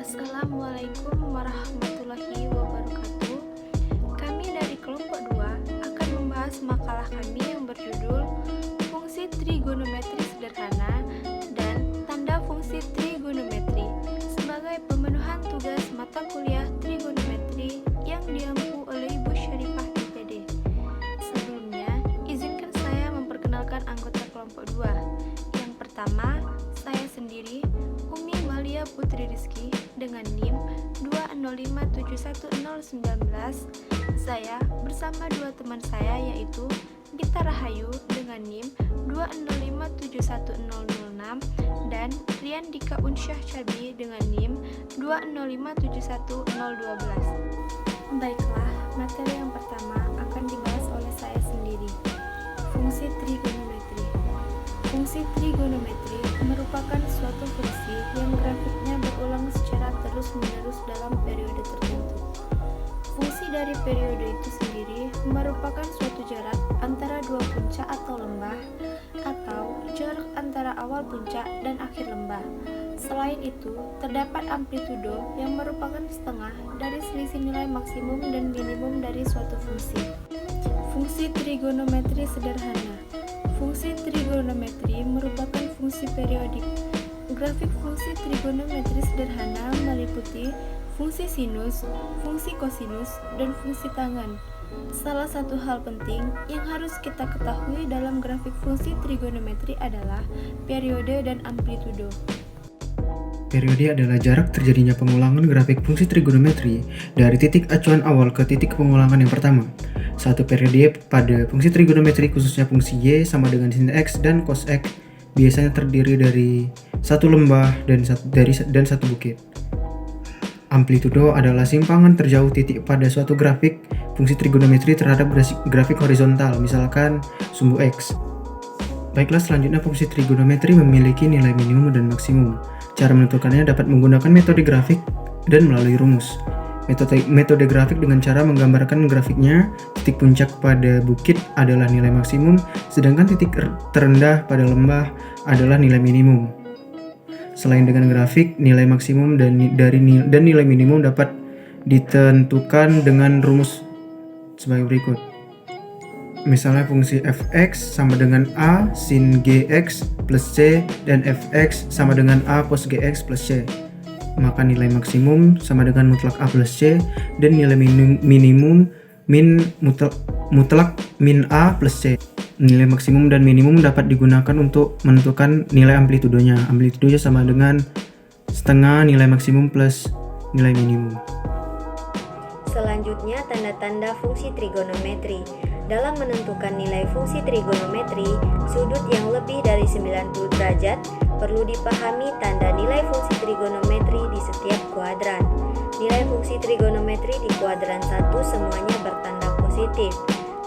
Assalamualaikum warahmatullahi wabarakatuh. Kami dari kelompok 2 akan membahas makalah kami yang berjudul Fungsi Trigonometri Sederhana dan Tanda Fungsi Trigonometri sebagai pemenuhan tugas mata kuliah trigonometri yang diampu oleh Ibu Syarifah DPD. Sebelumnya, izinkan saya memperkenalkan anggota kelompok 2. Yang pertama, saya sendiri, Umi Malia Putri Rizky dengan NIM 205711019. Saya bersama dua teman saya yaitu Gita Rahayu dengan NIM 205711006 dan Rian Dika Unsyah Cabi dengan NIM 205711012. Baiklah, materi yang pertama akan dibahas oleh saya sendiri. Fungsi trigonometri. Fungsi trigonometri merupakan suatu fungsi yang grafiknya berulang secara terus-menerus dalam periode tertentu. Fungsi dari periode itu sendiri merupakan suatu jarak antara dua puncak atau lembah, atau jarak antara awal puncak dan akhir lembah. Selain itu, terdapat amplitudo yang merupakan setengah dari selisih nilai maksimum dan minimum dari suatu fungsi. Fungsi trigonometri sederhana. Fungsi trigonometri merupakan fungsi periodik. Grafik fungsi trigonometri sederhana meliputi fungsi sinus, fungsi kosinus, dan fungsi tangen. Salah satu hal penting yang harus kita ketahui dalam grafik fungsi trigonometri adalah periode dan amplitudo. Periode adalah jarak terjadinya pengulangan grafik fungsi trigonometri dari titik acuan awal ke titik pengulangan yang pertama. Satu periode pada fungsi trigonometri khususnya fungsi y sama dengan sin x dan cos x biasanya terdiri dari satu lembah dan satu bukit. Amplitudo adalah simpangan terjauh titik pada suatu grafik fungsi trigonometri terhadap grafik horizontal, misalkan sumbu x. Baiklah, selanjutnya fungsi trigonometri memiliki nilai minimum dan maksimum. Cara menentukannya dapat menggunakan metode grafik dan melalui rumus. Metode grafik dengan cara menggambarkan grafiknya, titik puncak pada bukit adalah nilai maksimum, sedangkan titik terendah pada lembah adalah nilai minimum. Selain dengan grafik, nilai maksimum dan nilai minimum dapat ditentukan dengan rumus sebagai berikut. Misalnya fungsi fx sama dengan a sin gx plus c dan fx sama dengan a cos gx plus c. Maka nilai maksimum sama dengan mutlak a plus c dan nilai minimum mutlak min a plus c. Nilai maksimum dan minimum dapat digunakan untuk menentukan nilai amplitudonya. Amplitudonya sama dengan setengah nilai maksimum plus nilai minimum. Selanjutnya, tanda-tanda fungsi trigonometri. Dalam menentukan nilai fungsi trigonometri, sudut yang lebih dari 90 derajat, perlu dipahami tanda nilai fungsi trigonometri di setiap kuadran. Nilai fungsi trigonometri di kuadran 1 semuanya bertanda positif,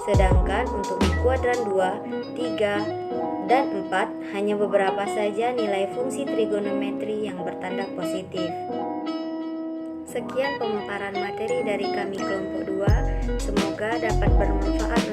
sedangkan untuk di kuadran 2, 3, dan 4 hanya beberapa saja nilai fungsi trigonometri yang bertanda positif. Sekian pemaparan materi dari kami kelompok 2, semoga dapat bermanfaat